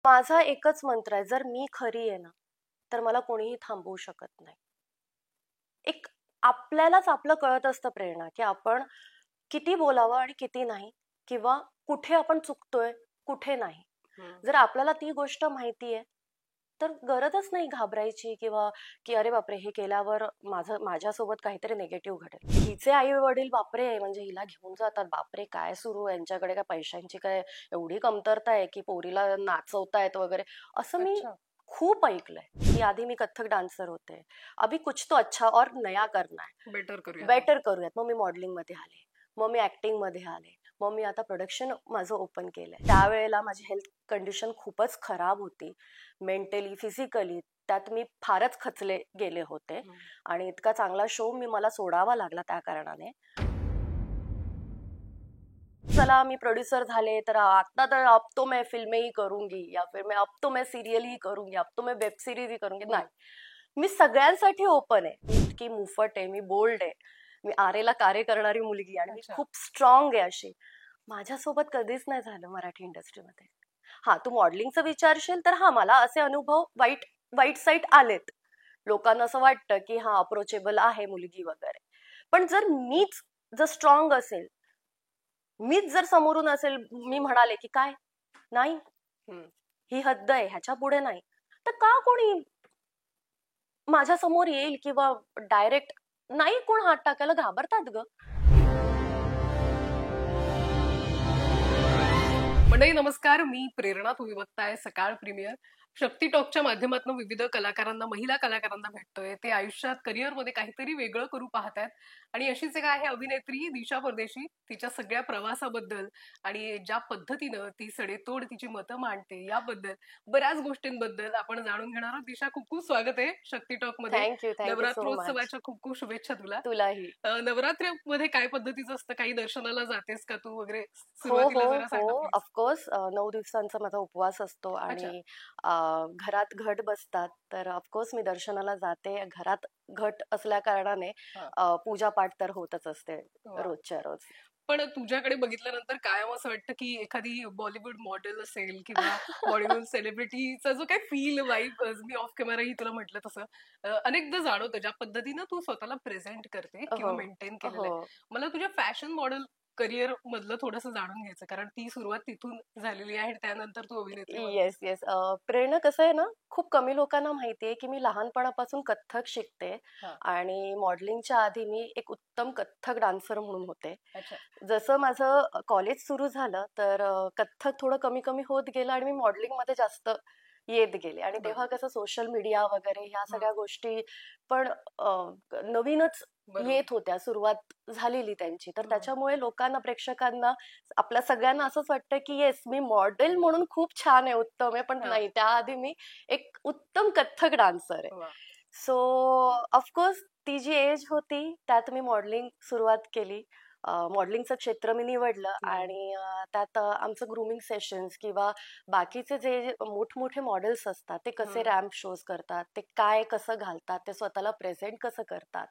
माझा एकच मंत्र आहे, जर मी खरी आहे ना, तर मला कोणीही थांबवू शकत नाही. एक आपल्यालाच आपलं कळत असतं प्रेरणा, की आपण किती बोलावं आणि किती नाही, किंवा कुठे आपण चुकतोय, कुठे नाही. जर आपल्याला ती गोष्ट माहितीये, तर गरजच नाही घाबरायची, किंवा की अरे बापरे, हे केल्यावर माझ्यासोबत काहीतरी निगेटिव्ह घडेल. हिचे आई वडील बापरे, म्हणजे हिला घेऊन जातात, बापरे काय सुरू आहे, यांच्याकडे काय पैशांची काय एवढी कमतरता आहे की पोरीला नाचवतायत वगैरे, असं मी खूप ऐकलंय. की आधी मी कथ्थक डान्सर होते, अभी कुछ तो अच्छा और नया करना है, बेटर करूयात. मग मी मॉडेलिंग मध्ये आले, मग मी ऍक्टिंग मध्ये आले, मग मी आता प्रोडक्शन माझं ओपन केलंय. त्यावेळेला माझी हेल्थ कंडिशन खूपच खराब होती, मेंटली फिजिकली. त्यात मी फारच खचले गेले होते आणि इतका चांगला शो मला सोडावा लागला त्या कारणाने. चला मी प्रोड्यूसर झाले, तर आता तर अब तो मैं फिल्में ही करूंगी, या फिर मैं अब तो मैं सिरियल ही करूंगी, अब तो मैं वेब सिरीज ही करूंगी. नाही, मी सगळ्यांसाठी ओपन आहे. मी इतकी मुफट आहे, मी बोल्ड आहे, मी आरेला कार्य करणारी मुलगी, आणि मी खूप स्ट्रॉंग आहे अशी. माझ्यासोबत कधीच नाही झालं मराठी इंडस्ट्रीमध्ये. हा, तू मॉडेलिंगचं विचारशील तर हा, मला असे अनुभव वाईट साईट आलेत. लोकांना असं वाटतं की हा अप्रोचेबल आहे मुलगी वगैरे, पण जर स्ट्रॉंग असेल, मीच जर समोरून असेल, मी म्हणाले की काय नाही, ही हद्द आहे, ह्याच्या पुढे नाही, तर का कोणी माझ्या समोर येईल, किंवा डायरेक्ट नाही कोण हात टाकायला घाबरतात ग. मंडळी नमस्कार, मी प्रेरणा. तुम्ही बघताय सकाळ प्रीमियर. शक्ती टॉकच्या माध्यमातून विविध कलाकारांना, महिला कलाकारांना भेटतोय. ते आयुष्यात करिअरमध्ये काहीतरी वेगळं करू पाहतायत, आणि अशीच एक आहे अभिनेत्री दिशा परदेशी. तिच्या सगळ्या प्रवासाबद्दल आणि ज्या पद्धतीनं ती सडेतोड तिची मतं मांडते, याबद्दल बऱ्याच गोष्टींबद्दल आपण जाणून घेणार आहोत. दिशा, खूप खूप स्वागत आहे शक्ती टॉक मध्ये. Thank you so much. नवरात्रोत्सवाच्या खूप खूप शुभेच्छा तुला. तुलाही. नवरात्रीमध्ये काय पद्धतीचं असतं? काही दर्शनाला जातेस का तू वगैरे? हो सुरुवातीला हो जरा सांग ना हो, प्लीज. ऑफकोर्स. 9 दिवसांचा माझा उपवास असतो, अच्छा. आणि घरात घट बसतात, तर ऑफकोर्स मी दर्शनाला जाते. घरात घट असल्या कारणाने पूजा पाठ तर होतच असते रोजच्या रोज. पण तुझ्याकडे बघितल्यानंतर कायम असं वाटतं की एखादी बॉलिवूड मॉडेल असेल किंवा बॉलिवूड सेलिब्रिटीचा जो काही फील वाईब, मी ऑफ कॅमेराही तुला म्हटलं तसं अनेकदा जाणवतं ज्या पद्धतीनं तू स्वतःला प्रेझेंट करते किंवा हो मेंटेन केलेलं हो. आहे. मला तुझ्या फॅशन मॉडेल करिअर मधलं थोडंसं जाणून घ्यायचं, कारण ती सुरुवात तिथून झालेली आहे, त्यानंतर तू अभिनेत्री बनली. Yes yes. प्रेरणा, कसं आहे ना, खूप कमी लोकांना माहितीये की मी लहानपणापासून कथ्थक शिकते, आणि मॉडेलिंगच्या आधी मी एक उत्तम कथ्थक डान्सर म्हणून होते. जसं माझं कॉलेज सुरू झालं, तर कथ्थक थोडं कमी कमी होत गेलं, आणि मी मॉडेलिंग मध्ये जास्त येत गेले. आणि तेव्हा कसं सोशल मीडिया वगैरे ह्या सगळ्या गोष्टी पण नवीनच येत होत्या, सुरुवात झालेली त्यांची. तर त्याच्यामुळे लोकांना, प्रेक्षकांना, आपल्या सगळ्यांना असंच वाटतं की येस, मी मॉडेल म्हणून खूप छान आहे, उत्तम आहे, पण नाही, त्याआधी मी एक उत्तम कथ्थक डान्सर आहे. सो ऑफकोर्स ती जी एज होती, त्यात मी मॉडेलिंग सुरुवात केली. मॉडेलिंगचं क्षेत्र मी निवडलं, आणि त्यात आमचं ग्रूमिंग सेशन्स किंवा बाकीचे जे मोठमोठे मॉडेल्स असतात, ते कसे रॅम्प शोज करतात, ते काय कसं घालतात, ते स्वतःला प्रेझेंट कसं करतात,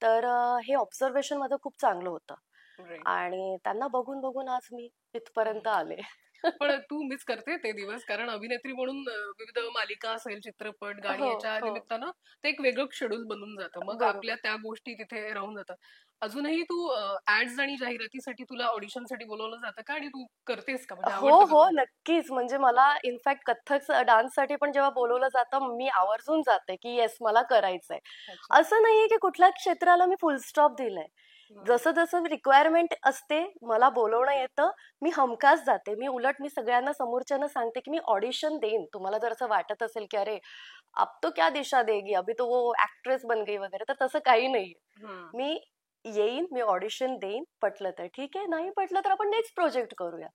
तर हे ऑब्झर्वेशन माझं खूप चांगलं होतं, आणि त्यांना बघून बघून आज मी इथपर्यंत आले. पण तू मिस करते ते दिवस, कारण अभिनेत्री म्हणून विविध मालिका असेल, चित्रपट, गाणी, हो याच्या हो, निमित्तानं ते एक वेगळं शेड्यूल बनून जातं. मग बरोबर. आपल्या त्या गोष्टी तिथे राहून जातात. अजूनही तू ऍड्स आणि जाहिरातीसाठी तुला ऑडिशनसाठी बोलवलं जातं का, आणि तू करतेस का, म्हणजे हो आवडतं का हो, तुला? नक्कीच. म्हणजे मला इनफॅक्ट कथ्थक डान्ससाठी पण जेव्हा बोलवलं जातं, मी आवर्जून जाते की येस, मला करायचंय. असं नाहीये की कुठल्या क्षेत्राला मी फुल स्टॉप दिलाय. जसं जसं रिक्वायरमेंट असते, मला बोलवणं येतं, मी हमखास जाते. मी उलट सगळ्यांना, समोरच्यांना सांगते की मी ऑडिशन देईन. तुम्हाला जर असं वाटत असेल की अरे, अब तो क्या दिशा देगी, अभी तो वो ऍक्ट्रेस बन गई वगैरे, तर तसं काही नाहीये. मी येईन, मी ऑडिशन देईन, पटलं तर ठीक आहे, नाही पटलं तर आपण नेक्स्ट प्रोजेक्ट करूया.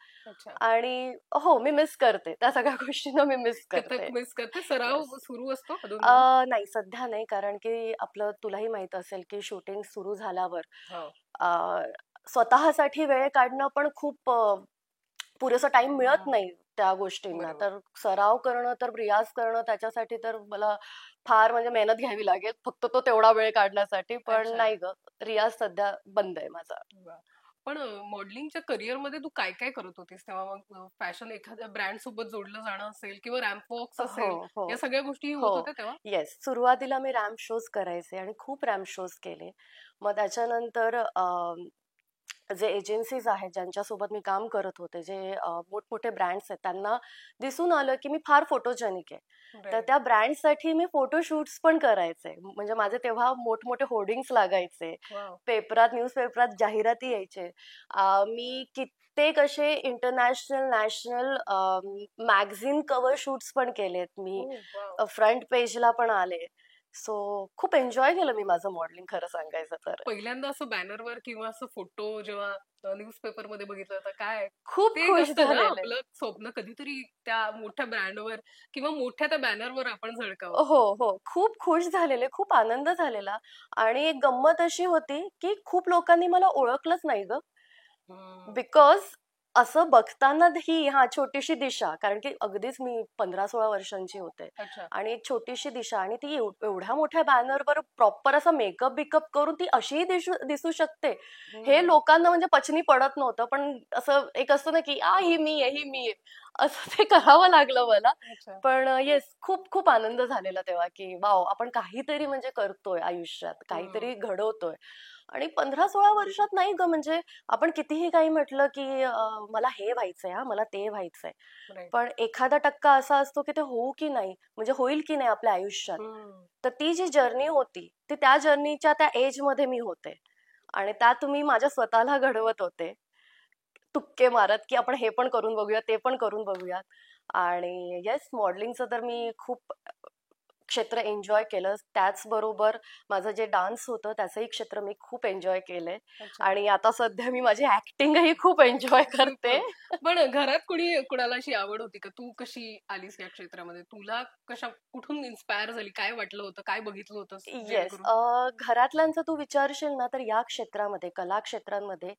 आणि हो, मी मिस करते त्या सगळ्या गोष्टींना, मी मिस करते. कथक मिस करते. सराव Yes. सुरू असतो अधूनमधून? नाही, सध्या नाही, कारण की आपलं तुलाही माहित असेल की शूटिंग सुरू झाल्यावर हो. स्वतःसाठी वेळ काढणं पण खूप पुरेसा टाइम मिळत नाही त्या गोष्टींना. तर सराव करणं, तर रियाज करणं, त्याच्यासाठी तर मला फार म्हणजे मेहनत घ्यावी लागेल, फक्त तो तेवढा वेळ काढण्यासाठी. पण नाही ग, रियाज सध्या बंद आहे माझा. पण मॉडेलिंगच्या करिअरमध्ये तू काय काय करत होतीस तेव्हा? मग फॅशन एखाद्या ब्रँड सोबत जोडलं जाणं असेल किंवा रॅम्प वॉक्स हो, असेल, हो, या सगळ्या गोष्टी हो. होत होत्या तेव्हा? येस. सुरुवातीला मी रॅम्प शोज करायचे आणि खूप रॅम्प शोज केले. मग त्याच्यानंतर जे एजन्सीज आहेत ज्यांच्यासोबत मी काम करत होते, जे मोठमोठे ब्रँड्स आहेत, त्यांना दिसून आलं की मी फार फोटोजेनिक आहे. तर त्या ब्रँडसाठी मी फोटोशूट्स पण करायचे. म्हणजे माझे तेव्हा मोठमोठे होर्डिंग्स लागायचे. पेपरात, न्यूजपेपरात जाहिराती यायचे. मी कित्येक असे international, national magazine cover shoots पण केलेत मी. फ्रंट पेजला पण आले. सो खूप एन्जॉय केलं मी माझं मॉडेलिंग, खरं सांगायचं तर. पहिल्यांदा असं बॅनरवर किंवा असं फोटो जेव्हा न्यूजपेपर मध्ये बघितलं तर काय खूप ते खुश असतं ना, झालेले. आपलं स्वप्न कधीतरी त्या मोठ्या ब्रँडवर किंवा मोठ्या त्या बॅनरवर आपण झळकावं. हो, हो. खूप खुश झालेले, खूप आनंद झालेला. आणि एक गंमत अशी होती, की खूप लोकांनी मला ओळखलंच नाही गं. बिकॉज असं बघताना ही छोटीशी दिशा, कारण की अगदीच मी 15-16 वर्षांची होते. आणि एक छोटीशी दिशा आणि ती एवढ्या मोठ्या बॅनरवर प्रॉपर असा मेकअप बिकअप करून ती अशीही दिसू शकते, हे लोकांना म्हणजे पचनी पडत नव्हतं. पण असं एक असतं ना, की ही मी आहे, ही मी आहे. असं ते करावं लागलं मला. पण येस, खूप खूप आनंद झालेला तेव्हा, की वाव, आपण काहीतरी म्हणजे करतोय आयुष्यात, काहीतरी घडवतोय. आणि 15-16 वर्षात नाही ग, म्हणजे आपण कितीही काही म्हटलं, की मला हे व्हायचंय, मला ते व्हायचंय. पण एखादा टक्का असा असतो, की ते होऊ की नाही, म्हणजे होईल की नाही आपल्या आयुष्यात. तर ती जी जर्नी होती, ती त्या जर्नीच्या त्या एज मध्ये मी होते. आणि त्यात मी माझ्या स्वतःला घडवत होते, तुक्के मारत, की आपण हे पण करून बघूया, ते पण करून बघूयात. आणि येस, मॉडेलिंगचं तर मी खूप क्षेत्र एन्जॉय केलं. त्याचबरोबर माझं जे डान्स होतं त्याचंही क्षेत्र मी खूप एन्जॉय केलंय. आणि आता सध्या मी माझी ऍक्टिंगही खूप एन्जॉय करते. पण घरात कुणाला अशी आवड होती का? तू कशी आलीस या क्षेत्रामध्ये? तुला कुठून इन्स्पायर झाली? काय वाटलं होतं? काय बघितलं होतंस येस. जेणेकरून? घरातल्यांचं तू विचारशील ना, तर या क्षेत्रामध्ये, कला क्षेत्रांमध्ये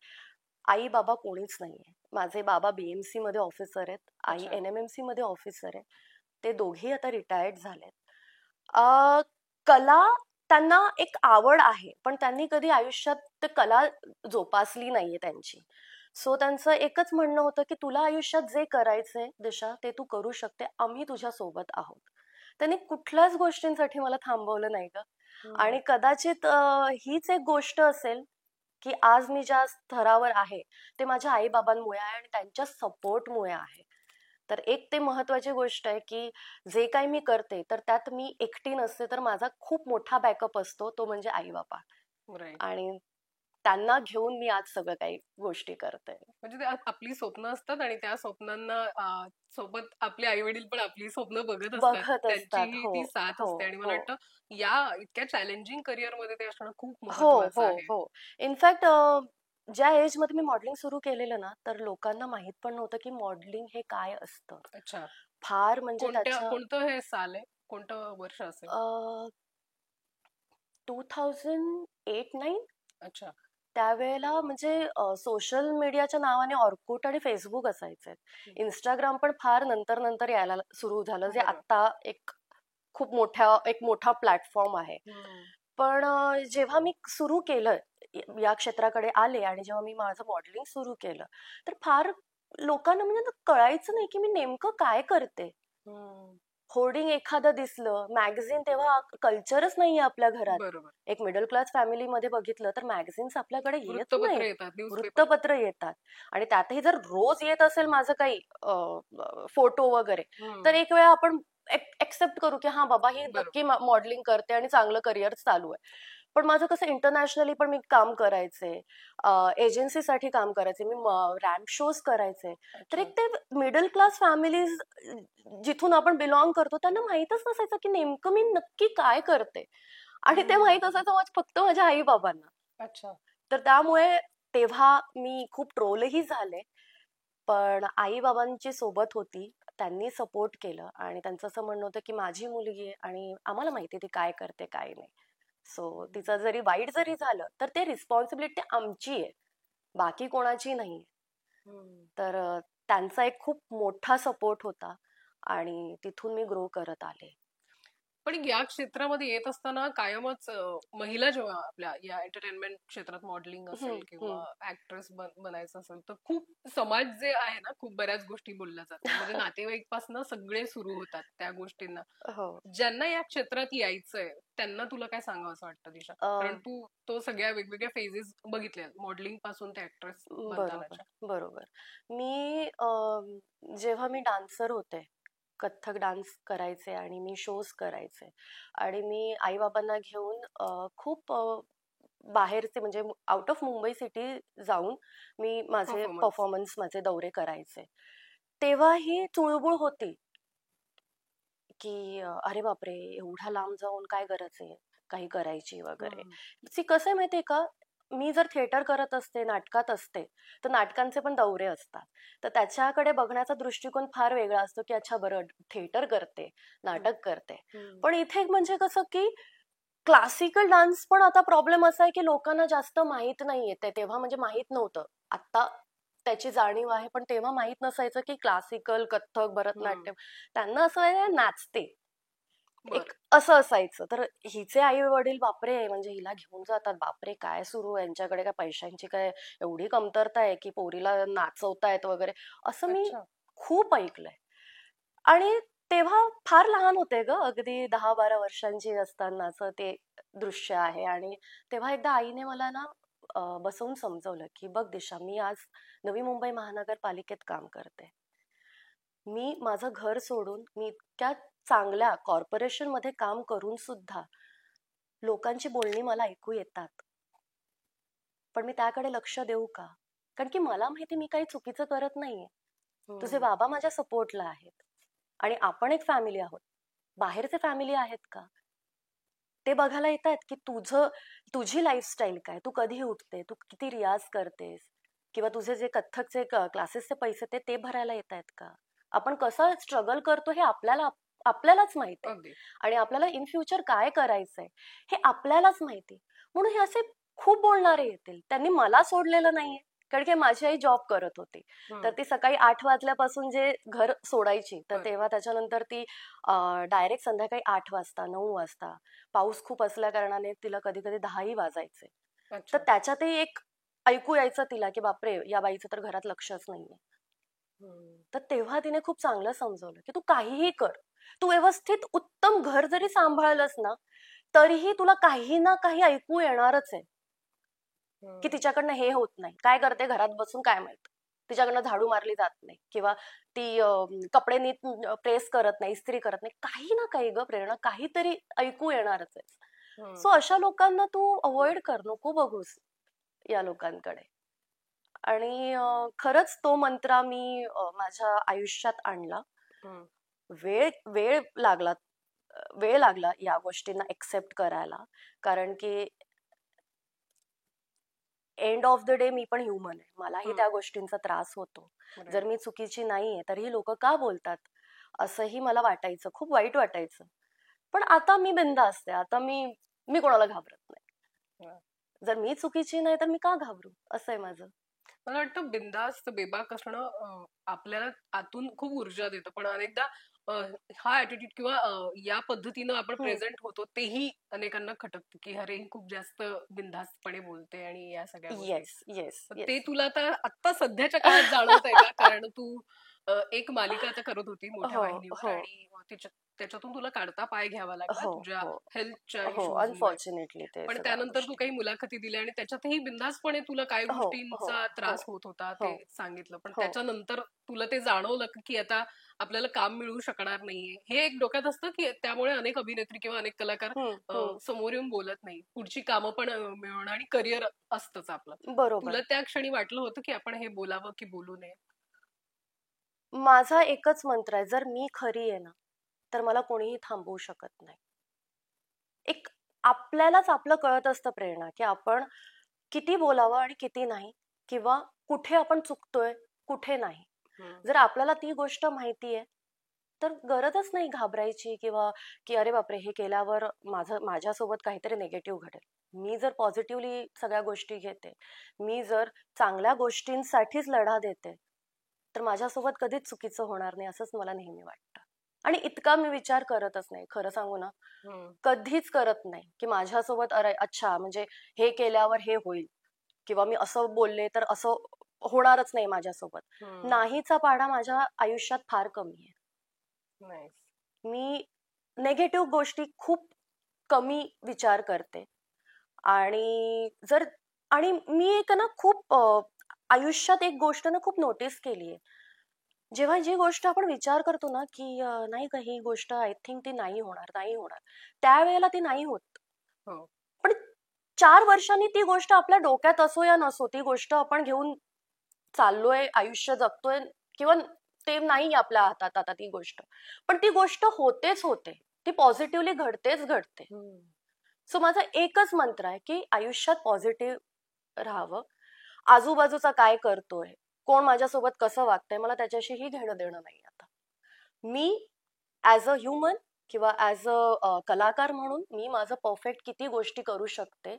आई बाबा कोणीच नाहीये. माझे बाबा बीएमसी मध्ये ऑफिसर आहेत, आई एनएमएमसी मध्ये ऑफिसर आहे. ते दोघेही आता रिटायर्ड झालेत. कला त्यांना एक आवड आहे, पण त्यांनी कधी आयुष्यात ते कला जोपासली नाहीये त्यांची. सो त्यांचं एकच म्हणणं होतं, की तुला आयुष्यात जे करायचंय दिशा, ते तू करू शकते, आम्ही तुझ्या सोबत आहोत. त्यांनी कुठल्याच गोष्टींसाठी मला थांबवलं नाही ग. आणि कदाचित हीच एक गोष्ट असेल, की आज मी ज्या स्तरावर आहे ते माझ्या आई बाबांमुळे आहे आणि त्यांच्या सपोर्टमुळे आहे. तर एक ते महत्वाची गोष्ट आहे, की जे काही मी करते तर त्यात मी एकटी नसते, तर माझा खूप मोठा बॅकअप असतो, तो म्हणजे आई बाबा. आणि त्यांना घेऊन मी आज सगळं काही गोष्टी करते. म्हणजे ते आपली स्वप्न असतात आणि त्या स्वप्नांना सोबत आपले आई वडील पण आपली स्वप्न बघत असतात. त्यांचीही हो, ती साथ हो, असते आणि मला हो. वाटतं या इतक्या चॅलेंजिंग करिअर मध्ये ते असणं खूप हो, महत्वाचं हो, आहे. हो. इनफॅक्ट ज्या एज मध्ये मी मॉडेलिंग सुरू केलेलं ना, तर लोकांना माहित पण नव्हतं, की मॉडेलिंग हे काय असतं. अच्छा. फार म्हणजे कोणतं हे साल आहे? कोणतं वर्ष असेल? 2008-9. अच्छा. त्यावेळेला म्हणजे सोशल मीडियाच्या नावाने ऑर्कुट आणि फेसबुक असायचे. इंस्टाग्राम पण फार नंतर नंतर यायला सुरू झालं, जे आता खूप मोठा प्लॅटफॉर्म आहे. पण जेव्हा मी सुरू केलं, या क्षेत्राकडे आले आणि जेव्हा मी माझं मॉडेलिंग सुरू केलं, तर फार लोकांना म्हणजे कळायचं नाही, की मी नेमकं काय करते. होर्डिंग एखादं दिसलं, मॅगझिन, तेव्हा कल्चरच नाहीये आपल्या घरात. एक मिडल क्लास फॅमिलीमध्ये बघितलं तर मॅगझिन्स आपल्याकडे येत नाही, वृत्तपत्र येतात. आणि त्यातही जर रोज येत असेल माझं काही फोटो वगैरे, तर एक वेळा आपण एक्सेप्ट करू, की हा बाबा, ही नक्की मॉडेलिंग करते आणि चांगलं करिअर चालू आहे. पण माझं कसं इंटरनॅशनली पण मी काम करायचे, एजन्सीसाठी काम करायचे, मी रॅम्प शोज करायचे. तर एक ते मिडल क्लास फॅमिलीज जिथून आपण बिलॉंग करतो, त्यांना माहीतच नसायचं, की नेमकं मी नक्की काय करते. आणि ते माहित असायचं फक्त माझ्या आई बाबांना. अच्छा. तर त्यामुळे तेव्हा मी खूप ट्रोलही झाले. पण आई बाबांची सोबत होती, त्यांनी सपोर्ट केलं आणि त्यांचं असं म्हणणं होतं, की माझी मुलगी आहे आणि आम्हाला माहिती ती काय करते काय नाही. सो तिचं जरी वाईट जरी झालं तर ते रिस्पॉन्सिबिलिटी आमची आहे, बाकी कोणाची नाही. तर त्यांचा एक खूप मोठा सपोर्ट होता आणि तिथून मी ग्रो करत आले. पण या क्षेत्रामध्ये येत असताना कायमच महिला जेव्हा आपल्या या एंटरटेनमेंट क्षेत्रात मॉडेलिंग असेल किंवा ऍक्ट्रेस बनायचं असेल तर खूप समाज जे आहे ना खूप बऱ्याच गोष्टी बोलल्या जातात म्हणजे नातेवाईक पासून सगळे सुरू होतात त्या गोष्टींना. ज्यांना या क्षेत्रात यायचंय त्यांना तुला काय सांगावं असं वाटतं दिशा, कारण तू तो सगळ्या वेगवेगळ्या फेजेस बघितल्या मॉडेलिंग पासून ते ऍक्ट्रेस बनतानाच्या. बरोबर. मी जेव्हा मी डान्सर होते, कथ्थक डान्स करायचे आणि मी शोज करायचे आणि मी आई बाबांना घेऊन खूप बाहेरचे म्हणजे आउट ऑफ मुंबई सिटी जाऊन मी माझे परफॉर्मन्स माझे दौरे करायचे. तेव्हा ही चुळबुळ होती की अरे बापरे एवढ्या लांब जाऊन काय गरज आहे काही करायची वगैरे. कसं आहे माहितीये का, मी जर थिएटर करत असते नाटकात असते तर नाटकांचे पण दौरे असतात तर त्याच्याकडे बघण्याचा दृष्टिकोन फार वेगळा असतो की अच्छा बरं थिएटर करते नाटक करते. पण इथे म्हणजे कसं की क्लासिकल डान्स पण आता प्रॉब्लेम असा आहे की लोकांना जास्त माहित नाहीये ते तेव्हा म्हणजे माहित नव्हतं आता त्याची जाणीव आहे पण तेव्हा माहित नसायचं की क्लासिकल कथ्थक भरतनाट्यम त्यांना असं नाचते एक असं असायचं. तर हिचे आई वडील बापरे म्हणजे हिला घेऊन जातात बापरे काय सुरू आहे यांच्याकडे काय पैशांची काय एवढी कमतरता आहे की पोरीला नाचवतायत वगैरे असं मी खूप ऐकलंय. आणि तेव्हा फार लहान होते ग अगदी 10-12 वर्षांची असतानाच ते दृश्य आहे. आणि तेव्हा एकदा आईने मला ना बसवून समजवलं की बघ दिशा मी आज नवी मुंबई महानगरपालिकेत काम करते. मी माझं घर सोडून मी इतक्या चांगल्या कॉर्पोरेशन मध्ये काम करून सुद्धा लोकांची बोलणी मला ऐकू येतात पण मी त्याकडे लक्ष देऊ का, कारण की मला माहिती मी काही चुकीचं करत नाहीये. तुझे बाबा माझ्या सपोर्टला आहेत आणि आपण एक फॅमिली आहोत. बाहेरचे फॅमिली आहेत का ते बघायला येतात की तुझी लाईफस्टाईल काय, तू कधी उठते, तू किती रियाज करतेस किंवा तुझे जे कथ्थकचे क्लासेसचे पैसे ते भरायला येत आहेत का, आपण कसं स्ट्रगल करतो हे आपल्यालाच माहिती आहे आणि आपल्याला इन फ्युचर काय करायचंय हे आपल्यालाच माहिती. म्हणून हे असे खूप बोलणारे येतील. त्यांनी मला सोडलेलं नाहीये कारण की माझी आई जॉब करत होती तर ती सकाळी 8 वाजल्यापासून जे घर सोडायची तर तेव्हा त्याच्यानंतर ती डायरेक्ट संध्याकाळी 8 वाजता 9 वाजता पाऊस खूप असल्या कारणाने तिला कधी कधी 10ही वाजायचे. तर त्याच्यातही एक ऐकू यायचं तिला की बापरे या बाईचं तर घरात लक्षच नाहीये. तर तेव्हा तिने खूप चांगलं समजवलं की तू काहीही कर, तू व्यवस्थित उत्तम घर जरी सांभाळलंस ना तरीही तुला काही ना काही ऐकू येणारच आहे की तिच्याकडनं हे होत नाही, काय करते घरात बसून काय माहित, तिच्याकडनं झाडू मारली जात नाही किंवा ती कपडे नीट प्रेस करत नाही, इस्त्री करत नाही, काही ना काही ग प्रेरणा काहीतरी ऐकू येणारच आहे. सो अशा लोकांना तू अवॉइड कर, नको बघूस या लोकांकडे. आणि खरंच तो मंत्र मी माझ्या आयुष्यात आणला. वेळ वेळ लागला या गोष्टींना एक्सेप्ट करायला कारण की एंड ऑफ द डे मी पण ह्युमन आहे, मलाही त्या गोष्टींचा त्रास होतो. जर मी चुकीची नाहीये तरीही लोक का बोलतात असंही मला वाटायचं, खूप वाईट वाटायचं. पण आता मी बिंदास्त आहे, आता मी कोणाला घाबरत नाही. जर मी चुकीची नाही तर मी का घाबरू, असं आहे माझं. मला वाटतं बिंदास्त बेबाक असणं आपल्याला आतून खूप ऊर्जा देतं पण अनेकदा हा ऍटिट्यूड किंवा या पद्धतीनं आपण प्रेझेंट होतो तेही अनेकांना खटकतं की अरे खूप जास्त बिनधास्तपणे बोलते आणि या सगळ्या गोष्टी. ते तुला आता सध्याच्या काळात जाणवत आहे का, कारण तू एक मालिका आता करत होती मोठ्या वाहिनीवर आणि त्याच्यातून तुला काढता पाय घ्यावा लागला तुझ्या हेल्थच्या अनफॉर्च्युनेटली. पण त्यानंतर तू काही मुलाखती दिल्या आणि त्याच्यातही बिनधास्तपणे तुला काय गोष्टींचा त्रास होत होता ते सांगितलं, पण त्याच्यानंतर तुला ते जाणवलं की आता आपल्याला काम मिळू शकणार नाहीये. हे एक डोक्यात असतं की त्यामुळे अनेक अभिनेत्री किंवा अनेक कलाकार समोर येऊन बोलत नाही, पुढची कामं पण मिळवणं आणि करिअर असतंच आपलं. तुला त्या क्षणी वाटलं होतं की आपण हे बोलावं की बोलू नये? माझा एकच मंत्र आहे, जर मी खरी आहे ना तर मला कोणीही थांबवू शकत नाही. एक आपल्यालाच आपलं कळत असतं प्रेरणा की आपण किती बोलावं आणि किती नाही किंवा कुठे आपण चुकतोय कुठे नाही. जर आपल्याला ती गोष्ट माहितीये तर गरजच नाही घाबरायची किंवा की अरे बापरे हे केल्यावर माझ्यासोबत काहीतरी निगेटिव्ह घडेल. मी जर पॉझिटिव्हली सगळ्या गोष्टी घेते, मी जर चांगल्या गोष्टींसाठीच लढा देते तर माझ्यासोबत कधीच चुकीचं होणार नाही असंच मला नेहमी वाटतं. आणि इतका मी विचार करतच नाही, खरं सांगू ना. कधीच करत नाही की माझ्यासोबत अरे अच्छा म्हणजे हे केल्यावर हे होईल, किंवा मी असं बोलले तर असं होणारच नाही माझ्यासोबत. नाहीचा पाडा माझ्या आयुष्यात फार कमी आहे. मी नेगेटिव्ह गोष्टी खूप कमी विचार करते. आणि मी एक ना खूप आयुष्यात एक गोष्ट ना खूप नोटीस केली आहे. जेव्हा जी गोष्ट आपण विचार करतो ना की नाही का ही गोष्ट आय थिंक ती नाही होणार, त्यावेळेला ती नाही होत. पण 4 वर्षांनी ती गोष्ट आपल्या डोक्यात असो या नसो, ती गोष्ट आपण घेऊन चाललोय, आयुष्य जगतोय, किंवा ते नाही आपल्या हातात आता ती गोष्ट, पण ती गोष्ट होतेच होते, ती पॉझिटिव्हली घडतेच घडते. सो माझा एकच मंत्र आहे की आयुष्यात पॉझिटिव्ह राहावं. आजूबाजूचा काय करतोय, कोण माझ्यासोबत कसं वागतंय, मला त्याच्याशीही घेणं देणं नाही. आता मी ऍज अ ह्युमन किंवा ऍज अ कलाकार म्हणून मी माझं परफेक्ट किती गोष्टी करू शकते,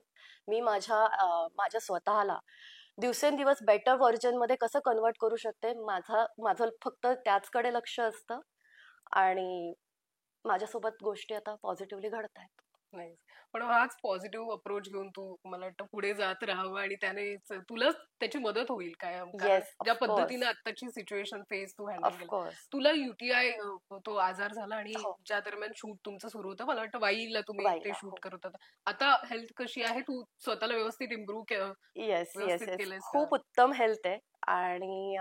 मी माझ्या स्वतःला दिवसेंदिवस बेटर व्हर्जन मध्ये कसं कन्वर्ट करू शकते, माझं फक्त त्याचकडे लक्ष असतं. आणि माझ्यासोबत गोष्टी आता पॉझिटिव्हली घडत आहेत. नाही, पण हाच पॉझिटिव्ह अप्रोच घेऊन तू मला वाटतं पुढे जात राहावं आणि त्याने तुला त्याची मदत होईल काय, कारण ज्या पद्धतीने आत्ताची सिच्युएशन फेस तू हँडल केला. तुला युटीआय तो आजार झाला आणि ज्या दरम्यान शूट तुमचं सुरू होतं, मला वाटतं वाईला तुम्ही ते शूट करत होता. आता हेल्थ कशी आहे, तू स्वतःला व्यवस्थित इम्प्रूव्ह केलं? खूप उत्तम हेल्थ आहे आणि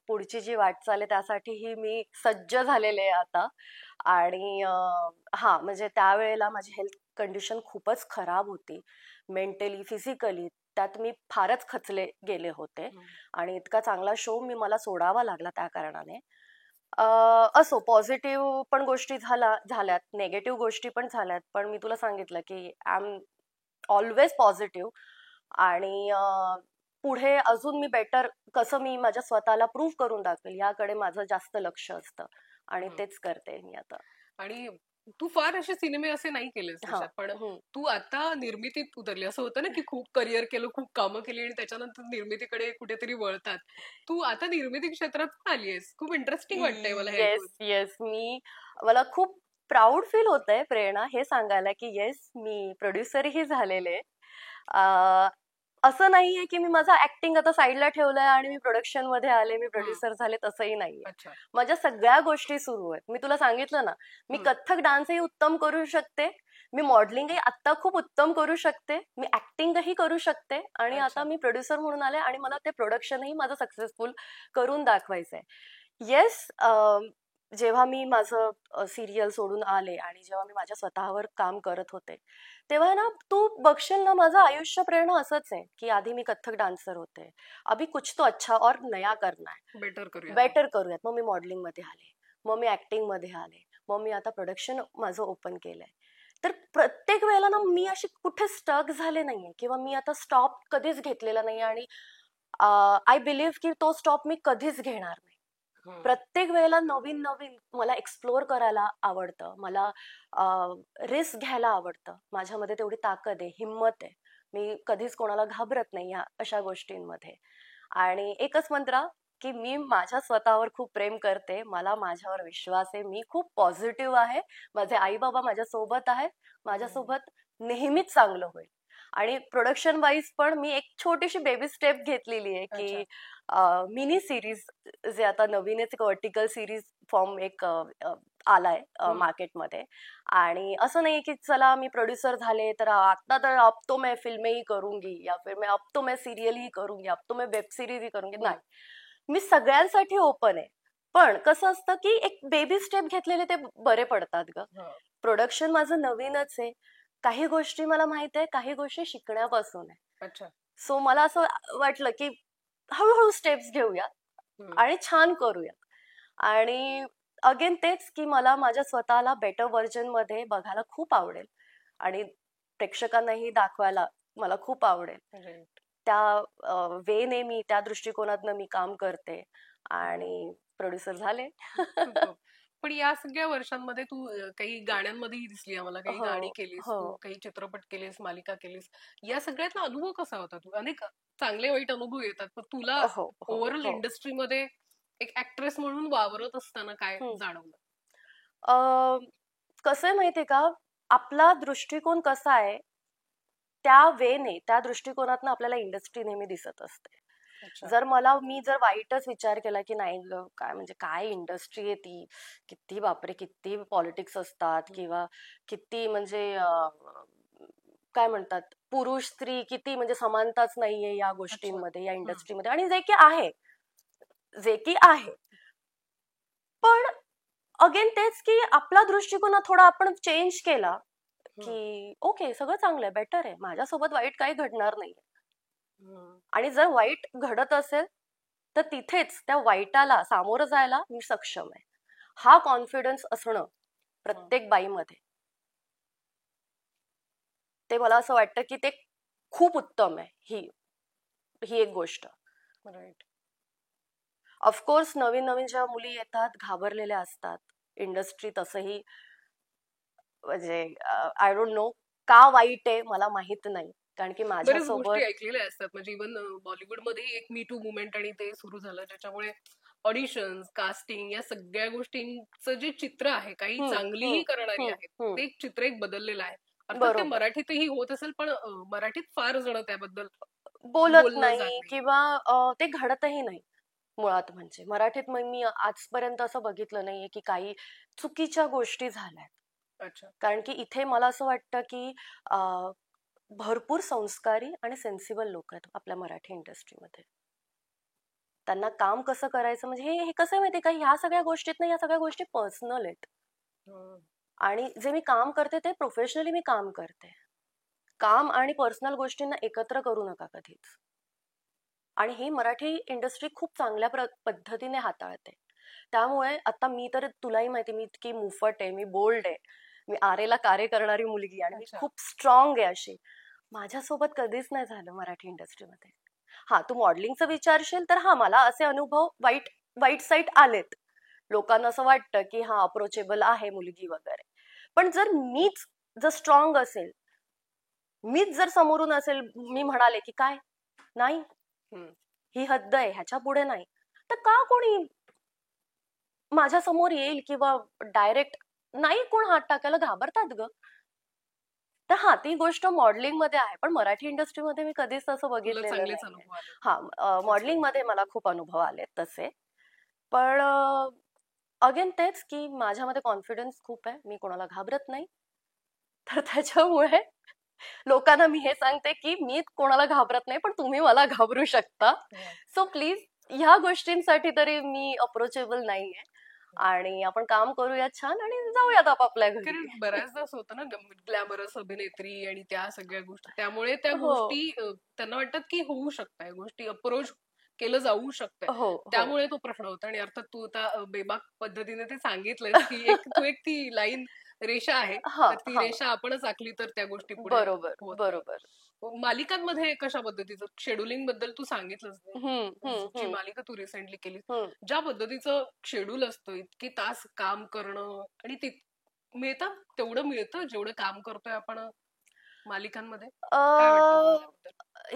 पुढची जी वाटचाल आहे त्यासाठीही मी सज्ज झालेले आहे आता. आणि हा म्हणजे त्यावेळेला माझी हेल्थ कंडिशन खूपच खराब होती, मेंटली फिजिकली. त्यात मी फारच खचले गेले होते आणि इतका चांगला शो मला सोडावा लागला त्या कारणाने. असो, पॉझिटिव्ह पण गोष्टी झाल्यात, नेगेटिव्ह गोष्टी पण झाल्यात, पण मी तुला सांगितलं की आय एम ऑलवेज पॉझिटिव्ह. आणि पुढे अजून मी बेटर कसं मी माझ्या स्वतःला प्रूव्ह करून दाखवेल याकडे माझं जास्त लक्ष असतं आणि तेच करते मी आता. आणि तू फार असे सिनेमे असे नाही केलेस, पण तू आता निर्मितीत उतरली. असं होतं ना की खूप करिअर केलं, खूप कामं केली आणि त्याच्यानंतर निर्मितीकडे कुठेतरी वळतात. तू आता निर्मिती क्षेत्रात आलीयस, खूप इंटरेस्टिंग वाटतंय मला हे ऐकून. येस, मला खूप प्राऊड फील होतंय प्रेरणा हे सांगायला की येस, मी प्रोड्युसरही झालेले. असं नाहीये की मी माझा ऍक्टिंग आता साईडला ठेवलंय आणि मी प्रोडक्शन मध्ये आले, मी प्रोड्युसर झाले, तसंही नाहीये. माझ्या सगळ्या गोष्टी सुरू आहेत. मी तुला सांगितलं ना, मी कथ्थक डान्सही उत्तम करू शकते, मी मॉडेलिंगही आता खूप उत्तम करू शकते, मी ऍक्टिंगही करू शकते, आणि आता मी प्रोड्युसर म्हणून आले आणि मला ते प्रोडक्शनही माझं सक्सेसफुल करून दाखवायचंय. येस, जेव्हा मी माझं सिरियल सोडून आले आणि जेव्हा मी माझ्या स्वतःवर काम करत होते, तेव्हा ना तू बघशील ना माझं आयुष्य प्रेरणा असंच आहे की आधी मी कथ्थक डान्सर होते, अभी कुछ तो अच्छा और नया करना है, बेटर करूयात. मग मी मॉडेलिंग मध्ये आले, मग मी ऍक्टिंग मध्ये आले, मग मी आता प्रोडक्शन माझं ओपन केलंय. तर प्रत्येक वेळेला ना मी अशी कुठे स्टक झाले नाहीये किंवा मी आता स्टॉप कधीच घेतलेला नाही. आणि आय बिलीव्ह की तो स्टॉप मी कधीच घेणार नाही. प्रत्येक वेळेला नवीन नवीन मला एक्सप्लोर करायला आवडतं, मला रिस्क घ्यायला आवडतं. माझ्यामध्ये तेवढी ताकद आहे, हिंमत आहे. मी कधीच कोणाला घाबरत नाही या अशा गोष्टींमध्ये. आणि एकच मंत्र की मी माझ्या स्वतःवर खूप प्रेम करते, मला माझ्यावर विश्वास आहे, मी खूप पॉझिटिव्ह आहे, माझे आई बाबा माझ्या सोबत आहेत, माझ्यासोबत नेहमीच चांगलं होईल. आणि प्रोडक्शन वाईज पण मी एक छोटीशी बेबी स्टेप घेतलेली आहे की मिनी सिरीज, जे आता नवीनच एक वर्टिकल सिरीज फॉर्म एक आलाय मार्केटमध्ये. आणि असं नाही की चला मी प्रोड्युसर झाले तर आता तर अब तो मैं फिल्में ही करूंगी, या फिर मैं अब तो मैं सिरियल ही करूंगी, अब तो मैं वेब सिरीज ही करूंगी. नाही, मी सगळ्यांसाठी ओपन आहे. पण कसं असतं की एक बेबी स्टेप घेतलेले ते बरे पडतात ग. प्रोडक्शन माझं नवीनच आहे, काही गोष्टी मला माहित आहे, काही गोष्टी शिकण्यापासून आहे. सो मला असं वाटलं की हळूहळू स्टेप्स घेऊया आणि छान करूया. आणि अगेन तेच की मला माझ्या स्वतःला बेटर व्हर्जन मध्ये बघायला खूप आवडेल आणि प्रेक्षकांनाही दाखवायला मला खूप आवडेल. त्या वेने मी, त्या दृष्टिकोनातनं मी काम करते आणि प्रोड्युसर झाले. पण या सगळ्या वर्षांमध्ये तू काही गाण्यांमध्येही दिसली आम्हाला, काही गाणी केलीस, काही चित्रपट केलीस, मालिका केलीस. या सगळ्यातला अनुभव कसा होता? तू अनेक चांगले वाईट अनुभव येतात, पण तुला ओव्हरऑल इंडस्ट्रीमध्ये एक ऍक्ट्रेस म्हणून वावरत असताना काय जाणवलं? कसं आहे माहितीये का, आपला दृष्टिकोन कसा आहे त्या वेने, त्या दृष्टिकोनातनं आपल्याला इंडस्ट्री नेहमी दिसत असते. जर मी जर वाईटच विचार केला की नाही काय म्हणजे काय इंडस्ट्री आहे ती, किती बापरे किती पॉलिटिक्स असतात किंवा किती म्हणजे काय म्हणतात पुरुष स्त्री किती म्हणजे समानताच नाहीये या गोष्टींमध्ये या इंडस्ट्रीमध्ये, आणि जे की आहे पण अगेन तेच की आपला दृष्टिकोन थोडा आपण चेंज केला की ओके सगळं चांगलं आहे, बेटर आहे, माझ्यासोबत वाईट काही घडणार नाही. आणि जर वाईट घडत असेल तर तिथेच त्या वाईटाला सामोरं जायला मी सक्षम आहे, हा कॉन्फिडन्स असणं प्रत्येक बाईमध्ये, ते मला असं वाटतं की ते खूप उत्तम आहे. ही एक गोष्ट. राईट. ऑफकोर्स नवीन नवीन जेव्हा मुली येतात घाबरलेल्या असतात, इंडस्ट्री तसंही म्हणजे आय डोंट नो का वाईट आहे मला माहित नाही, कारण की बरेच गोष्टी माझ्यासोबत ऐकलेल्या असतात. म्हणजे इव्हन बॉलिवूडमध्ये एक मी टू मुवमेंट आणि ते सुरू झालं, ज्याच्यामुळे ऑडिशन्स, कास्टिंग या सगळ्या गोष्टींचं जे चित्र आहे, काही चांगलीही करणारी आहेत, ते एक चित्र एक बदललेलं आहे. अर्थात ते मराठीतही होत असेल, पण मराठीत फार जण त्याबद्दल बोलत बोललं जात नाही किंवा ते घडतही नाही मुळात. म्हणजे मराठीत मग मी आजपर्यंत असं बघितलं नाहीये की काही चुकीच्या गोष्टी झाल्यात. अच्छा. कारण की इथे मला असं वाटतं की भरपूर संस्कारी आणि सेन्सिबल लोक आहेत आपल्या मराठी इंडस्ट्रीमध्ये. त्यांना काम कसं करायचं म्हणजे हे कसं माहितीये का, ह्या सगळ्या गोष्टीत ना, या सगळ्या गोष्टी पर्सनल आहेत. आणि जे मी काम करते ते प्रोफेशनली मी काम करते. काम आणि पर्सनल गोष्टींना एकत्र करू नका कधीच. आणि ही मराठी इंडस्ट्री खूप चांगल्या पद्धतीने हाताळते. त्यामुळे आता मी तर तुलाही माहिती मी इतकी मुफट आहे, मी बोल्ड आहे, मी आरेला कार्य करणारी मुलगी आणि मी खूप स्ट्रॉंग आहे अशी. माझ्यासोबत कधीच नाही झालं मराठी इंडस्ट्रीमध्ये. हा तू मॉडेलिंगचं विचारशील तर हा मला असे अनुभव वाईट साईट आलेत. लोकांना असं वाटतं की हा अप्रोचेबल आहे मुलगी वगैरे, पण जर स्ट्रॉंग असेल, मीच जर समोरून असेल, मी म्हणाले की काय नाही ही हद्द आहे, ह्याच्या पुढे नाही, तर का कोणी माझ्या समोर येईल किंवा डायरेक्ट नाही कोण हात टाकायला घाबरतात ग. तर हा ती गोष्ट मॉडेलिंग मध्ये आहे, पण मराठी इंडस्ट्रीमध्ये मी कधीच तसं बघितलेलं नाही. हा मॉडेलिंग मध्ये मला खूप अनुभव आले तसे, पण अगेन तेच की माझ्यामध्ये कॉन्फिडन्स खूप आहे, मी कोणाला घाबरत नाही. तर त्याच्यामुळे लोकांना मी हे सांगते की मी कोणाला घाबरत नाही, पण तुम्ही मला घाबरू शकता. सो प्लीज ह्या गोष्टींसाठी तरी मी अप्रोचेबल नाहीये आणि आपण काम करूया छान आणि जाऊयात आपापल्या घरी. कारण बऱ्याचदा असं होतं ना, ग्लॅमरस अभिनेत्री आणि त्या सगळ्या गोष्टी, त्यामुळे त्या गोष्टी त्यांना वाटतात की होऊ शकतात, गोष्टी अप्रोच केलं जाऊ शकतं, त्यामुळे तो प्रश्न होता. आणि अर्थात तू आता बेबाक पद्धतीने ते सांगितलंस की तू एक ती लाईन रेषा आहे, तर ती रेषा आपणच आखली तर त्या गोष्टी पुढे बरोबर. मालिकांमध्ये कशा पद्धतीचं शेड्युलिंग बद्दल तू सांगितलंस, जी मालिका तू रिसेंटली केली, ज्या पद्धतीचं शेड्यूल असतं, इतकी तास काम करणं, आणि ते मिळतं तेवढं मिळतं जेवढं काम करतोय आपण मालिकांमध्ये? काय वाटतं?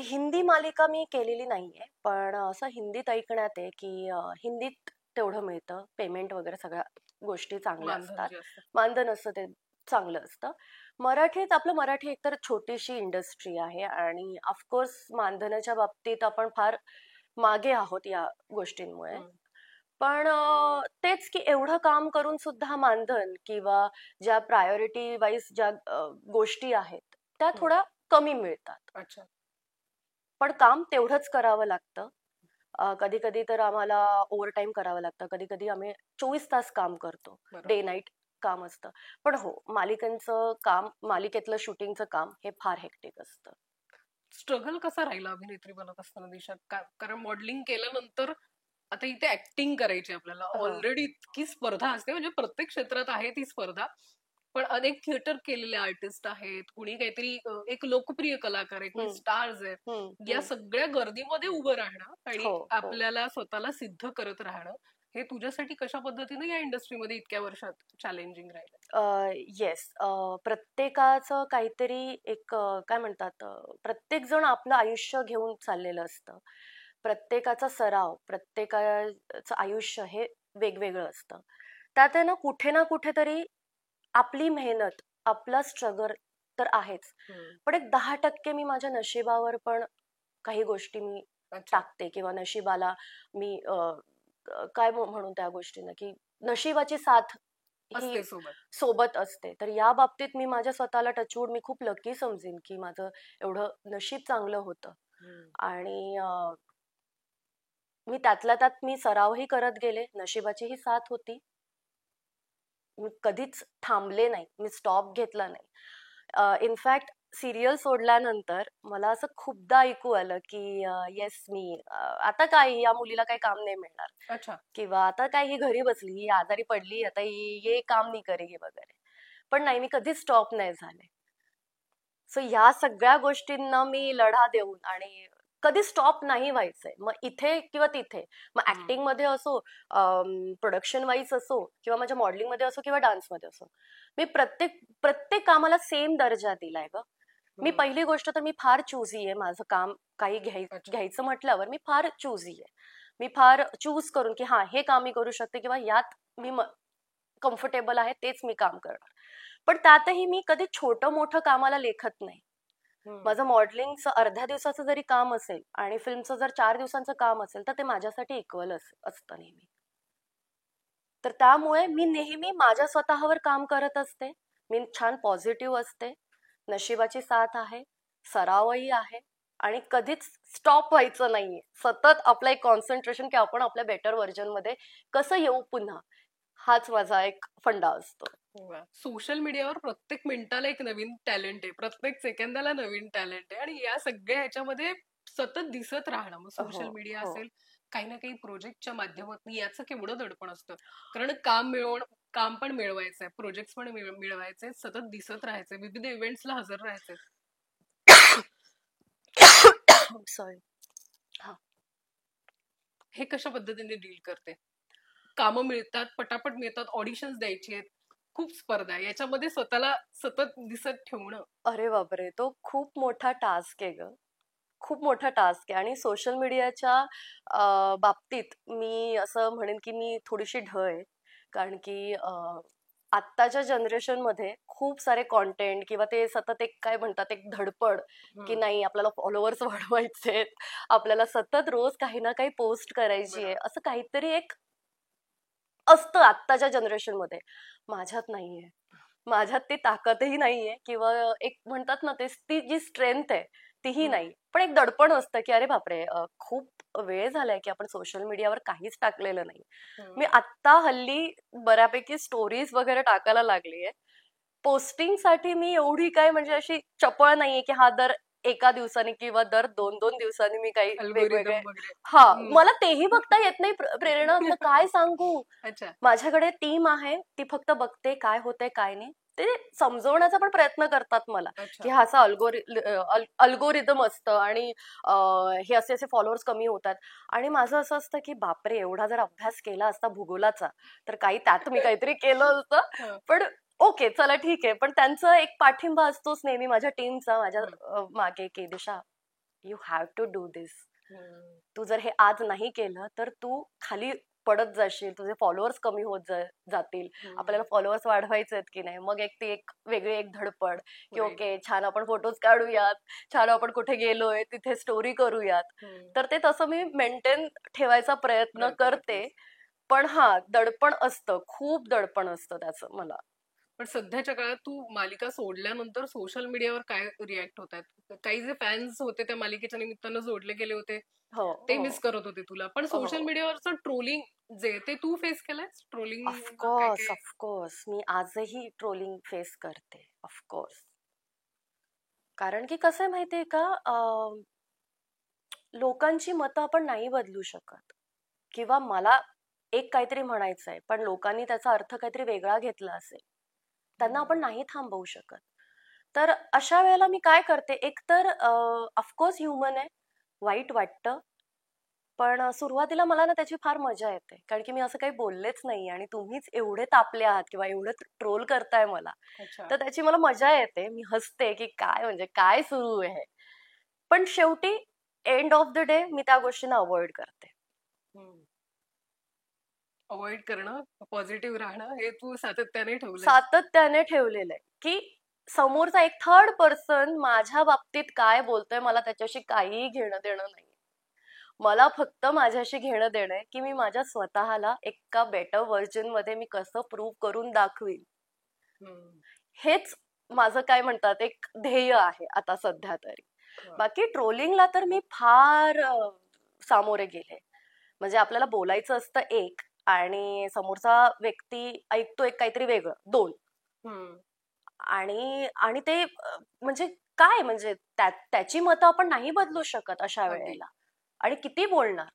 हिंदी मालिका मी केलेली नाहीये, पण असं हिंदीत ऐकण्यात आहे की हिंदीत तेवढं मिळतं, पेमेंट वगैरे सगळ्या गोष्टी चांगल्या असतात, मानधन असतं ते चांगलं असतं. आपलं मराठी एकतर छोटीशी इंडस्ट्री आहे आणि ऑफकोर्स मानधनाच्या बाबतीत आपण फार मागे आहोत या गोष्टींमुळे. पण तेच की एवढं काम करून सुद्धा मानधन किंवा ज्या प्रायोरिटी वाईज ज्या गोष्टी आहेत त्या थोड्या कमी मिळतात. पण काम तेवढंच करावं लागतं. कधी कधी तर आम्हाला ओव्हर टाइम करावं लागतं, कधी कधी आम्ही 24 तास काम करतो, डे नाईट काम असतं. पण हो, मालिकेतलं शूटिंगचं काम हे फार हेक्टिक असतं. स्ट्रगल कसा राहिला अभिनेत्री बनत असताना दिशा? कारण मॉडेलिंग केल्यानंतर आता इथे ऍक्टिंग करायची आपल्याला, ऑलरेडी इतकी स्पर्धा असते, म्हणजे प्रत्येक क्षेत्रात आहे ती स्पर्धा, पण अनेक थिएटर केलेले आर्टिस्ट आहेत, कुणी काहीतरी एक लोकप्रिय कलाकार आहे, कुणी स्टार्स आहेत, या सगळ्या गर्दीमध्ये उभं राहणं आणि आपल्याला स्वतःला सिद्ध करत राहणं, हे तुझ्यासाठी कशा पद्धतीने या इंडस्ट्रीमध्ये इतक्या वर्षात चॅलेंजिंग राहिलं? येस, प्रत्येकाचं काहीतरी एक काय म्हणतात, प्रत्येक जण आपलं आयुष्य घेऊन चाललेलं असतं, प्रत्येकाचा सराव, प्रत्येकाचं आयुष्य हे वेगवेगळं असतं. त्यात आहे ना कुठे ना कुठेतरी आपली मेहनत, आपला स्ट्रगल तर आहेच, पण एक 10% मी माझ्या नशिबावर पण काही गोष्टी मी टाकते, किंवा नशिबाला मी काय म्हणून त्या गोष्टींना, की नशिबाची साथ ही सोबत असते. तर या बाबतीत मी माझ्या स्वतःला टचवूड मी खूप लकी समजेन, की माझं एवढं नशीब चांगलं होतं. आणि मी त्यातल्या त्यात मी सरावही करत गेले, नशिबाची ही साथ होती. मी कधीच थांबले नाही, मी स्टॉप घेतला नाही. इनफॅक्ट सिरियल सोडल्यानंतर मला असं खूपदा ऐकू आलं की येस मी आता काय या मुलीला काही काम नाही मिळणार, किंवा आता काय ही घरी बसली, ही आजारी पडली, आता ये काम नाही करेगी वगैरे. पण नाही, मी कधीच स्टॉप नाही झाले. सो या सगळ्या गोष्टींना मी लढा देऊन आणि कधी स्टॉप नाही व्हायचंय, मग इथे किंवा तिथे, मग ऍक्टिंग मध्ये असो, प्रोडक्शन वाईज असो, किंवा माझ्या मॉडेलिंग मध्ये असो, किंवा डान्स मध्ये असो, मी प्रत्येक कामाला सेम दर्जा दिलाय ग. मी पहिली गोष्ट तर मी फार चूझी आहे. माझं काम काही घ्यायचं म्हटल्यावर मी फार चूझी आहे. मी फार चूज करून की हा हे काम मी करू शकते, किंवा यात मी कम्फर्टेबल आहे, तेच मी काम करणार. पण त्यातही मी कधी छोटं मोठं कामाला लेखत नाही. माझं मॉडेलिंगचं अर्ध्या दिवसाचं जरी काम असेल आणि फिल्मचं जर 4 दिवसांचं काम असेल, तर ते माझ्यासाठी इक्वल असतं नेहमी. तर त्यामुळे मी नेहमी माझ्या स्वतःवर काम करत असते. मी छान पॉझिटिव्ह असते, नशिबाची साथ आहे, सरावही आहे, आणि कधीच स्टॉप व्हायचं नाहीये. सतत आपलं एक कॉन्सन्ट्रेशन की आपण आपल्या बेटर व्हर्जन मध्ये कसं येऊ पुन्हा, हाच माझा एक फंडा असतो. सोशल मीडियावर प्रत्येक मिनिटाला एक नवीन टॅलेंट आहे, प्रत्येक सेकंदाला नवीन टॅलेंट आहे, आणि या सगळ्या ह्याच्यामध्ये सतत दिसत राहणं, मग सोशल मीडिया असेल, काही ना काही प्रोजेक्टच्या माध्यमातून, याचं केवढं दडपण असतं. कारण काम पण मिळवायचंय, प्रोजेक्ट पण मिळवायचे, सतत दिसत राहायचंय, विविध इव्हेंट्सला हजर राहायचंय. सॉरी. हे कशा पद्धतीने डील करते? कामं मिळतात, पटापट मिळतात, ऑडिशन्स द्यायची आहेत, खूप स्पर्धा आहे, याच्यामध्ये स्वतःला सतत दिसत ठेवणं. अरे बापरे, तो खूप मोठा टास्क आहे ग, खूप मोठा टास्क आहे. आणि सोशल मीडियाच्या बाबतीत मी असं म्हणेन की मी थोडीशी ढ आहे, कारण की आत्ताच्या जनरेशन मध्ये खूप सारे कॉन्टेंट, किंवा ते सतत एक काय म्हणतात, एक धडपड की नाही आपल्याला फॉलोअर्स वाढवायचे, आपल्याला सतत रोज काही ना काही पोस्ट करायची आहे, असं काहीतरी एक असतं आत्ताच्या जनरेशन मध्ये. माझ्यात नाहीये, माझ्यात ती ताकदही नाहीये, किंवा एक म्हणतात ना, ती जी स्ट्रेंथ आहे तीही नाही. पण एक दडपण असतं की अरे बापरे, खूप वेळ झालाय की आपण सोशल मीडियावर काहीच टाकलेलं नाही. मी आत्ता हल्ली बऱ्यापैकी स्टोरीज वगैरे टाकायला लागलीये. पोस्टिंगसाठी मी एवढी काय म्हणजे अशी चपळ नाहीये की हा दर एका दिवसाने किंवा दर 2-2 दिवसांनी मी काही वेगवेगळे, मला तेही बघता येत नाही प्रेरणा, मग काय सांगू. माझ्याकडे टीम आहे, ती फक्त बघते काय होतंय काय नाही, ते समजवण्याचा पण प्रयत्न करतात मला की हा असा अल्गोरिदम असतं आणि हे असे असे फॉलोअर्स कमी होतात. आणि माझं असं असतं की बापरे, एवढा जर अभ्यास केला असता भूगोलाचा तर काही त्यात मी काहीतरी केलं असतं. पण ओके चला ठीक आहे, पण त्यांचा एक पाठिंबा असतोच नेहमी माझ्या टीमचा माझ्या मागे की दिशा, यू हॅव टू डू दिस. तू जर हे आज नाही केलं तर तू खाली पडत जाशील, तुझे फॉलोअर्स कमी होत जातील, आपल्याला फॉलोअर्स वाढवायचे आहेत की नाही. मग ती एक वेगळी एक धडपड की ओके छान आपण फोटोज काढूयात, छान आपण कुठे गेलोय तिथे स्टोरी करूयात. तर ते तसं मी मेंटेन ठेवायचा प्रयत्न करते. पण हा दडपण असतं, खूप दडपण असतं त्याचं मला. पण सध्याच्या काळात तू मालिका सोडल्यानंतर सोशल मीडियावर काय रिॲक्ट होत आहेत? काही जे फॅन्स होते त्या मालिकेच्या निमित्तानं जोडले गेले होते, ते मिस करत होते तुला, पण सोशल मीडियावरचं ट्रोलिंग जे ते तू फेस केलंयस? ट्रोलिंग ऑफकोर्स मी आजही ट्रोलिंग फेस करते, ऑफकोर्स. कारण की कसं आहे माहितीये का, लोकांची मतं आपण नाही बदलू शकत, किंवा मला एक काहीतरी म्हणायचंय पण लोकांनी त्याचा अर्थ काहीतरी वेगळा घेतला असेल, त्यांना आपण नाही थांबवू शकत. तर अशा वेळेला मी काय करते, एकतर ऑफकोर्स ह्युमन आहे, वाईट वाटतं, पण सुरुवातीला मला ना त्याची फार मजा येते, कारण की मी असं काही बोललेच नाही आणि तुम्हीच एवढे तापले आहात किंवा एवढे ट्रोल करताय मला, तर त्याची मला मजा येते, मी हसते की काय म्हणजे काय सुरू आहे. पण शेवटी एंड ऑफ द डे मी त्या गोष्टींना अवॉइड करते. अवॉइड करणं, पॉझिटिव्ह राहणं हे तू सातत्याने ठेवलंय. सातत्याने ठेवलेलं आहे की समोरचा एक थर्ड पर्सन माझ्या बाबतीत काय बोलतोय मला त्याच्याशी काहीही घेणं देणं नाही. मला फक्त माझ्याशी घेणं देणं आहे की मी माझ्या स्वतःला एका बेटर व्हर्जन मध्ये मी कसं प्रूव्ह करून दाखवीन. हेच माझं काय म्हणतात एक ध्येय आहे आता सध्या तरी. बाकी ट्रोलिंगला तर मी फार सामोरे गेले. म्हणजे आपल्याला बोलायचं असतं एक आणि समोरचा व्यक्ती ऐकतो एक काहीतरी वेगळं दोन. आणि आणि ते म्हणजे काय म्हणजे त्याची मतं आपण नाही बदलू शकत अशा वेळेला. आणि किती बोलणार,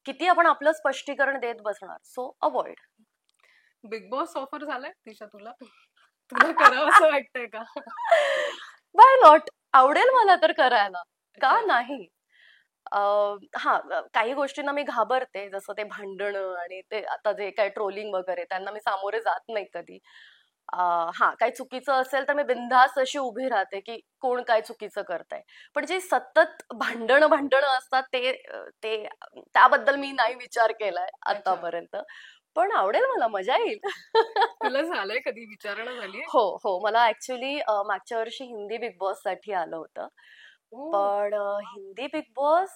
किती आपण आपलं स्पष्टीकरण देत बसणार. So avoid. Big boss offer झालाय तिच्या तुला तुला करावं असं वाटतंय का? बाय नॉट, आवडेल मला तर करायला, का नाही. हा काही गोष्टींना मी घाबरते जसं ते भांडणं आणि ते आता जे काय ट्रोलिंग वगैरे त्यांना मी सामोरे जात नाही कधी. हा काही चुकीचं असेल तर मी बिनधास्त अशी उभी राहते की कोण काय चुकीचं करतंय. पण जे सतत भांडणं असतात ते ते त्याबद्दल मी नाही विचार केलाय आतापर्यंत. पण आवडेल मला, मजा येईल. तुला झालंय कधी विचारणा झाली? हो मला ऍक्च्युली मागच्या वर्षी हिंदी बिग बॉस साठी आलं होतं. पण Hindi big boss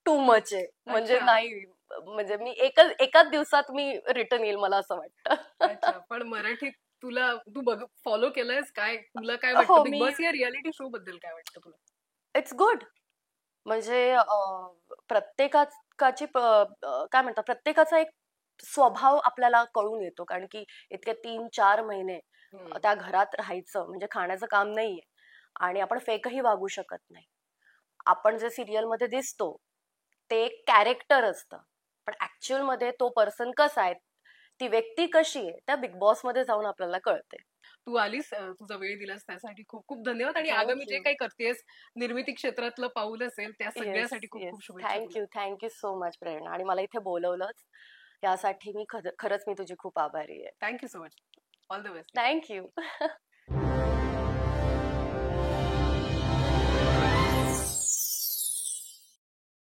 too much आहे. म्हणजे नाही, म्हणजे मी एकाच दिवसात मी रिटर्न येईल मला असं वाटतं. पण मराठीत तू फॉलो केलंयस काय? तुला काय वाटतं बिग बॉस या रियालिटी शो बद्दल काय वाटतं तुला? It's good. म्हणजे प्रत्येकाची काय म्हणतात प्रत्येकाचा एक स्वभाव आपल्याला कळून येतो. कारण की इतके 3-4 महिने त्या घरात राहायचं म्हणजे खाण्याचं काम नाहीये आणि आपण फेकही वागू शकत नाही. आपण जे सिरियल मध्ये दिसतो ते एक कॅरेक्टर असतं, पण ऍक्च्युअल मध्ये तो पर्सन कसा आहे, ती व्यक्ती कशी आहे, त्या बिग बॉस मध्ये जाऊन आपल्याला कळते. तू आलीस, तुझा वेळ दिलास त्यासाठी खूप खूप धन्यवाद. आणि आगामी जे काही करतेस निर्मिती क्षेत्रातलं पाऊल असेल त्या सगळ्यासाठी खूप खूप शुभेच्छा. थँक्यू सो मच प्रेरणा. आणि मला इथे बोलवलंच यासाठी मी खरंच मी तुझी खूप आभारी आहे. Thank you so much. All the best. Thank you.